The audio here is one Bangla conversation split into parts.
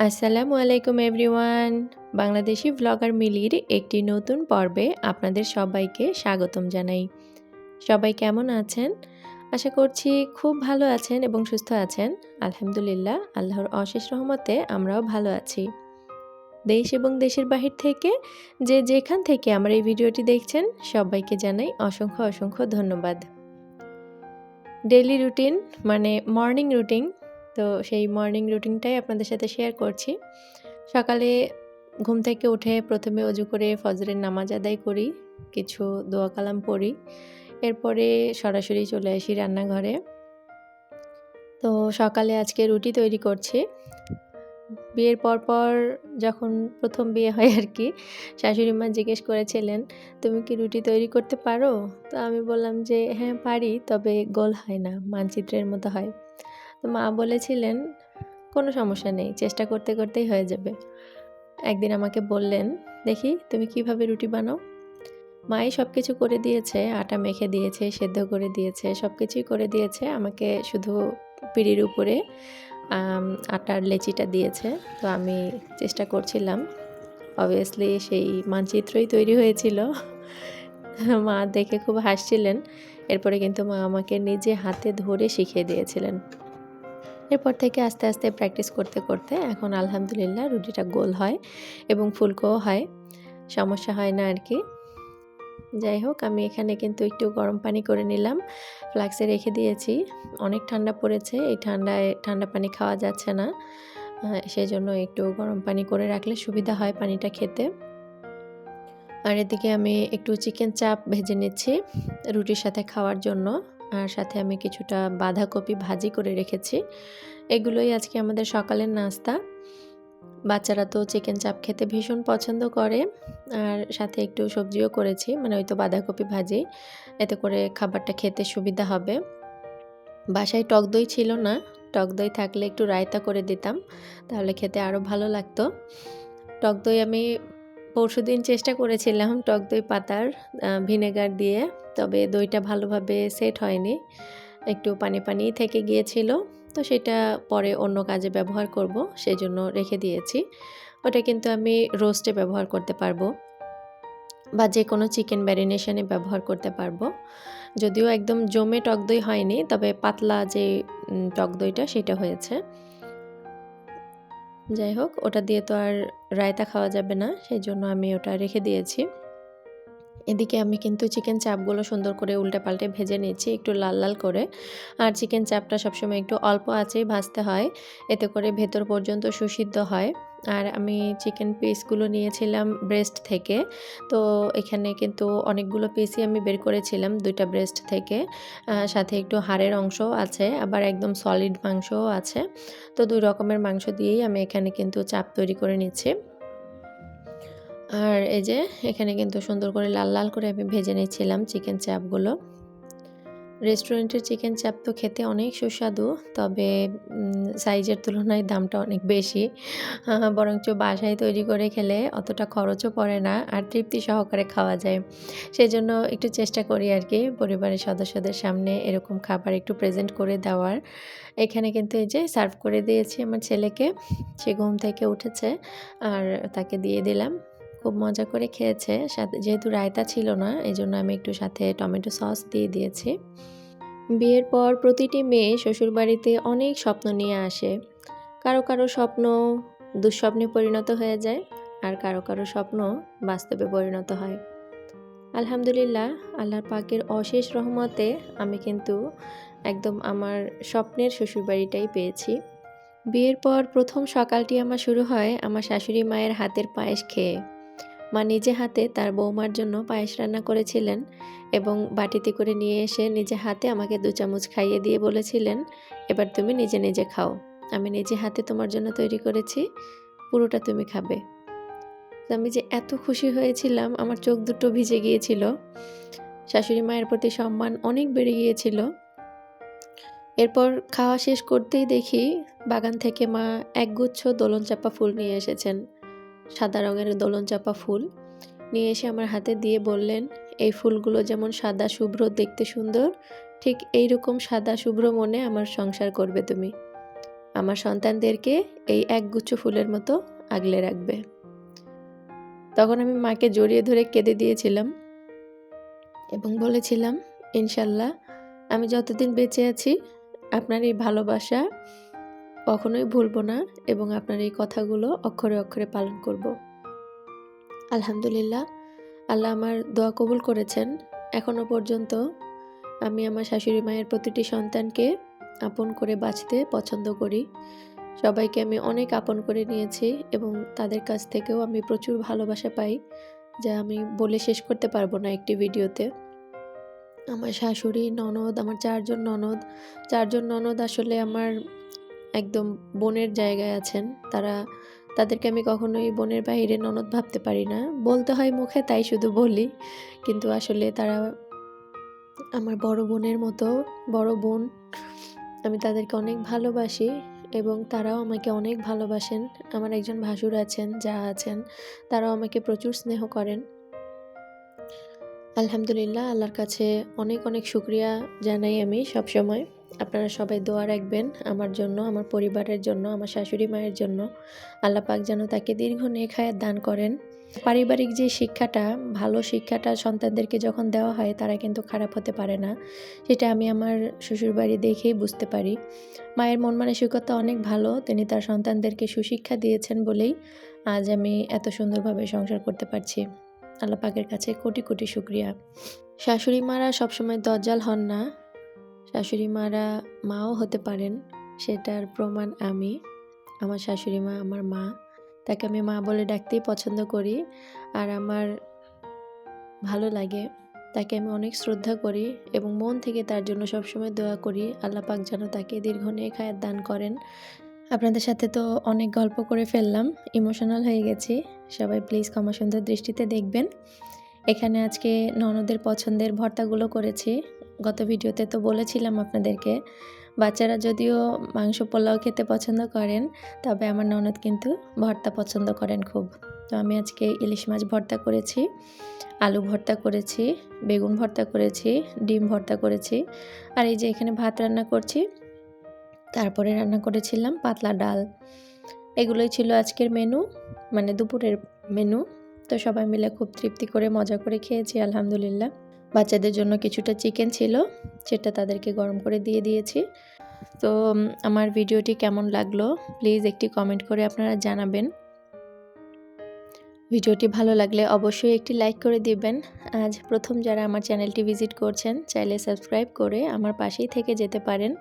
আসসালামু আলাইকুম এভরিওয়ান। বাংলাদেশি ভ্লগার মিলির একটি নতুন পর্বে আপনাদের সবাইকে স্বাগতম জানাই। সবাই কেমন আছেন? আশা করছি খুব ভালো আছেন এবং সুস্থ আছেন। আলহামদুলিল্লাহ, আল্লাহর অশেষ রহমতে আমরাও ভালো আছি। দেশ এবং দেশের বাহির থেকে যে যেখান থেকে আমার এই ভিডিওটি দেখছেন সবাইকে জানাই অসংখ্য অসংখ্য ধন্যবাদ। ডেইলি রুটিন মানে মর্নিং রুটিন, তো সেই মর্নিং রুটিনটাই আপনাদের সাথে শেয়ার করছি। সকালে ঘুম থেকে উঠে প্রথমে অজু করে ফজরের নামাজ আদায় করি, কিছু দোয়া কালাম পড়ি, এরপরে সরাসরি চলে আসি রান্নাঘরে। তো সকালে আজকে রুটি তৈরি করছি। বিয়ের পর যখন প্রথম বিয়ে হয় আর কি, শাশুড়ি মা জিজ্ঞেস করেছিলেন, তুমি কি রুটি তৈরি করতে পারো? তো আমি বললাম যে হ্যাঁ পারি, তবে গোল হয় না, মানচিত্রের মতো হয়। তো মা বলেছিলেন কোনো সমস্যা নেই, চেষ্টা করতে করতেই হয়ে যাবে। একদিন আমাকে বললেন, দেখি তুমি কিভাবে রুটি বানাও। মাই সব কিছু করে দিয়েছে, আটা মেখে দিয়েছে, সেদ্ধ করে দিয়েছে, সব কিছুই করে দিয়েছে, আমাকে শুধু পিঁড়ির উপরে আটার লেচিটা দিয়েছে। তো আমি চেষ্টা করছিলাম, অবভিয়াসলি সেই মানচিত্রই তৈরি হয়েছিল। মা দেখে খুব হাসছিলেন। এরপরে কিন্তু মা আমাকে নিজে হাতে ধরে শিখিয়ে দিয়েছিলেন। এরপর থেকে আস্তে আস্তে প্র্যাকটিস করতে করতে এখন আলহামদুলিল্লাহ রুটিটা গোল হয় এবং ফুলকোও হয়, সমস্যা হয় না আর কি। যাই হোক, আমি এখানে কিন্তু একটু গরম পানি করে নিলাম, ফ্লাক্সে রেখে দিয়েছি। অনেক ঠান্ডা পড়েছে, এই ঠান্ডায় ঠান্ডা পানি খাওয়া যাচ্ছে না, সেই জন্য একটু গরম পানি করে রাখলে সুবিধা হয় পানিটা খেতে। আর এদিকে আমি একটু চিকেন চাপ ভেজে নিচ্ছি রুটির সাথে খাওয়ার জন্য, আর সাথে আমি কিছুটা বাঁধাকপি ভাজি করে রেখেছি। এগুলোই আজকে আমাদের সকালের নাস্তা। বাচ্চারা তো চিকেন চাপ খেতে ভীষণ পছন্দ করে, আর সাথে একটু সবজিও করেছি, মানে ওই তো বাঁধাকপি ভাজি, এতে করে খাবারটা খেতে সুবিধা হবে। বাসায় টক দই ছিল না, টক দই থাকলে একটু রায়তা করে দিতাম, তাহলে খেতে আরও ভালো লাগতো। টক দই আমি পরশুদিন চেষ্টা করেছিলাম টক দই পাতার ভিনেগার দিয়ে, তবে দইটা ভালোভাবে সেট হয়নি, একটু পানি পানি থেকে গিয়েছিল। তো সেটা পরে অন্য কাজে ব্যবহার করব, সেই জন্য রেখে দিয়েছি। ওটা কিন্তু আমি রোস্টে ব্যবহার করতে পারবো বা যে কোনো চিকেন ম্যারিনেশনে ব্যবহার করতে পারবো। যদিও একদম জমে টক দই হয়নি, তবে পাতলা যে টক দইটা সেটা হয়েছে। যাই হোক, ওটা দিয়ে তো আর রায়তা খাওয়া যাবে না, সেই জন্য আমি ওটা রেখে দিয়েছি। এদিকে আমি কিন্তু চিকেন চাপগুলো সুন্দর করে উল্টে পাল্টে ভেজে নিচ্ছি একটু লাল লাল করে। আর চিকেন চাপটা সবসময় একটু অল্প আঁচেই ভাজতে হয়, এতে করে ভেতর পর্যন্ত সুসিদ্ধ হয়। আর আমি চিকেন পিসগুলো নিয়েছিলাম ব্রেস্ট থেকে, তো এখানে কিন্তু অনেকগুলো পিসই আমি বের করেছিলাম দুইটা ব্রেস্ট থেকে, সাথে একটু হাড়ের অংশও আছে, আবার একদম সলিড মাংসও আছে। তো দুই রকমের মাংস দিয়েই আমি এখানে কিন্তু চাপ তৈরি করে নিচ্ছি। আর এই যে এখানে কিন্তু সুন্দর করে লাল লাল করে আমি ভেজে নিচ্ছিলাম চিকেন চাপগুলো। রেস্টুরেন্টের চিকেন চাপ তো খেতে অনেক সুস্বাদু, তবে সাইজের তুলনায় দামটা অনেক বেশি। বরঞ্চ বাসায় তৈরি করে খেলে অতটা খরচও পড়ে না, আর তৃপ্তি সহকারে খাওয়া যায়। সেজন্য একটু চেষ্টা করি আর কি পরিবারের সদস্যদের সামনে এরকম খাবার একটু প্রেজেন্ট করে দেওয়ার। এখানে কিন্তু এই যে সার্ভ করে দিয়েছি আমার ছেলেকে, সে ঘুম থেকে উঠেছে আর তাকে দিয়ে দিলাম। খুব মজা করে খেয়েছে, সাথে যেহেতু রায়তা ছিল না এজন্য আমি একটু সাথে টমেটো সস দিয়ে দিয়েছি। বিয়ের পর প্রতিটি মেয়ে শ্বশুরবাড়িতে অনেক স্বপ্ন নিয়ে আসে। কারো কারো স্বপ্ন দুঃস্বপ্নে পরিণত হয়ে যায়, আর কারো কারো স্বপ্ন বাস্তবে পরিণত হয়। আলহামদুলিল্লাহ, আল্লাহর পাকের অশেষ রহমতে আমি কিন্তু একদম আমার স্বপ্নের শ্বশুরবাড়িটাই পেয়েছি। বিয়ের পর প্রথম সকালটি আমার শুরু হয় আমার শাশুড়ি মায়ের হাতের পায়েস খেয়ে। মা নিজে হাতে তার বৌমার জন্য পায়েস রান্না করেছিলেন এবং বাটিতে করে নিয়ে এসে নিজে হাতে আমাকে 2 চামচ খাইয়ে দিয়ে বলেছিলেন, এবার তুমি নিজে নিজে খাও, আমি নিজে হাতে তোমার জন্য তৈরি করেছি, পুরোটা তুমি খাবে। তো আমি যে এত খুশি হয়েছিলাম, আমার চোখ দুটো ভিজে গিয়েছিল। শাশুড়ি মায়ের প্রতি সম্মান অনেক বেড়ে গিয়েছিল। এরপর খাওয়া শেষ করতেই দেখি বাগান থেকে মা একগুচ্ছ দোলন চাপা ফুল নিয়ে এসেছেন। সাদা রঙের দোলন চাপা ফুল নিয়ে এসে আমার হাতে দিয়ে বললেন, এই ফুলগুলো যেমন সাদা শুভ্র দেখতে সুন্দর, ঠিক এইরকম সাদা শুভ্র মনে আমার সংসার করবে তুমি। আমার সন্তানদেরকে এই একগুচ্ছ ফুলের মতো আগলে রাখবে। তখন আমি মাকে জড়িয়ে ধরে কেঁদে দিয়েছিলাম এবং বলেছিলাম, ইনশাল্লাহ আমি যতদিন বেঁচে আছি আপনার এই ভালোবাসা কখনোই ভুলব না এবং আপনার এই কথাগুলো অক্ষরে অক্ষরে পালন করব। আলহামদুলিল্লাহ, আল্লাহ আমার দোয়া কবুল করেছেন। এখনো পর্যন্ত আমি আমার শাশুড়ি মায়ের প্রতিটি সন্তানকে আপন করে বাঁচতে পছন্দ করি। সবাইকে আমি অনেক আপন করে নিয়েছি এবং তাদের কাছ থেকেও আমি প্রচুর ভালোবাসা পাই, যা আমি বলে শেষ করতে পারবো না একটি ভিডিওতে। আমার শাশুড়ি, ননদ, আমার চারজন ননদ আসলে আমার একদম বোনের জায়গায় আছেন। তাদেরকে আমি কখনোই বোনের বাইরে ননদ ভাবতে পারি না। বলতে হয় মুখে, তাই শুধু বলি, কিন্তু আসলে তারা আমার বড় বোনের মতো বড় বোন। আমি তাদেরকে অনেক ভালোবাসি এবং তারাও আমাকে অনেক ভালোবাসেন। আমার একজন ভাসুর আছেন, যা আছেন, তারাও আমাকে প্রচুর স্নেহ করেন। আলহামদুলিল্লাহ, আল্লাহর কাছে অনেক অনেক শুকরিয়া জানাই আমি সবসময়। আপনারা সবাই দোয়া রাখবেন আমার জন্য, আমার পরিবারের জন্য, আমার শাশুড়ি মায়ের জন্য। আল্লাহ পাক যেন তাকে দীর্ঘ নেক হায়াত দান করেন। পারিবারিক যে শিক্ষাটা, ভালো শিক্ষাটা সন্তানদেরকে যখন দেওয়া হয় তারা কিন্তু খারাপ হতে পারে না। সেটা আমি আমার শ্বশুরবাড়ি দেখেই বুঝতে পারি। মায়ের মন মানসিকতা অনেক ভালো। তিনি তার সন্তানদেরকে সুশিক্ষা দিয়েছেন বলেই আজ আমি এত সুন্দরভাবে সংসার করতে পারছি। আল্লাহ পাকের কাছে কোটি কোটি শুকরিয়া। শাশুড়ি মারা সবসময় দজ্জাল হন না। শাশুড়ি মারা মাও হতে পারেন, সেটার প্রমাণ আমি। আমার শাশুড়ি মা আমার মা, তাকে আমি মা বলে ডাকতেই পছন্দ করি। আর আমার ভালো লাগে, তাকে আমি অনেক শ্রদ্ধা করি এবং মন থেকে তার জন্য সবসময় দোয়া করি আল্লাহ পাক যেন তাকে দীর্ঘ নেক হায়াত দান করেন। আপনাদের সাথে তো অনেক গল্প করে ফেললাম, ইমোশনাল হয়ে গেছি। সবাই প্লিজ ক্ষমা সুন্দর দৃষ্টিতে দেখবেন। এখানে আজকে ননদের পছন্দের ভর্তাগুলো করেছি। গত ভিডিওতে তো বলেছিলাম আপনাদেরকে, বাচ্চারা যদিও মাংস পোলাও খেতে পছন্দ করেন, তবে আমার ননদ কিন্তু ভর্তা পছন্দ করেন খুব। তো আমি আজকে ইলিশ মাছ ভর্তা করেছি, আলু ভর্তা করেছি, বেগুন ভর্তা করেছি, ডিম ভর্তা করেছি, আর এই যে এখানে ভাত রান্না করছি। তারপরে রান্না করেছিলাম পাতলা ডাল। এগুলোই ছিল আজকের মেনু, মানে দুপুরের মেনু। তো সবাই মিলে খুব তৃপ্তি করে মজা করে খেয়েছি আলহামদুলিল্লাহ। বাচ্চাদের জন্য কিছুটা চিকেন ছিল, সেটা তাদেরকে গরম করে দিয়ে দিয়েছি। তো আমার ভিডিওটি কেমন লাগলো প্লিজ একটি কমেন্ট করে আপনারা জানাবেন। ভিডিওটি ভালো লাগলে অবশ্যই একটি লাইক করে দিবেন। আজ প্রথম যারা আমার চ্যানেলটি ভিজিট করছেন, চাইলে সাবস্ক্রাইব করে আমার পাশেই থেকে যেতে পারেন।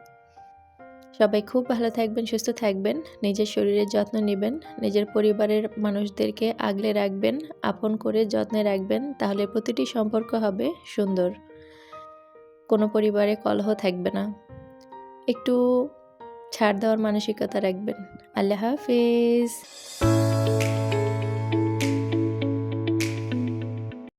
সবাই খুব ভালো থাকবেন, সুস্থ থাকবেন, নিজের শরীরের যত্ন নেবেন, নিজের পরিবারের মানুষদেরকে আগলে রাখবেন, আপন করে যত্নে রাখবেন, তাহলে প্রতিটি সম্পর্ক হবে সুন্দর, কোনো পরিবারে কলহ থাকবে না। একটু ছাড় দেওয়ার মানসিকতা রাখবেন। আল্লাহ হাফেজ।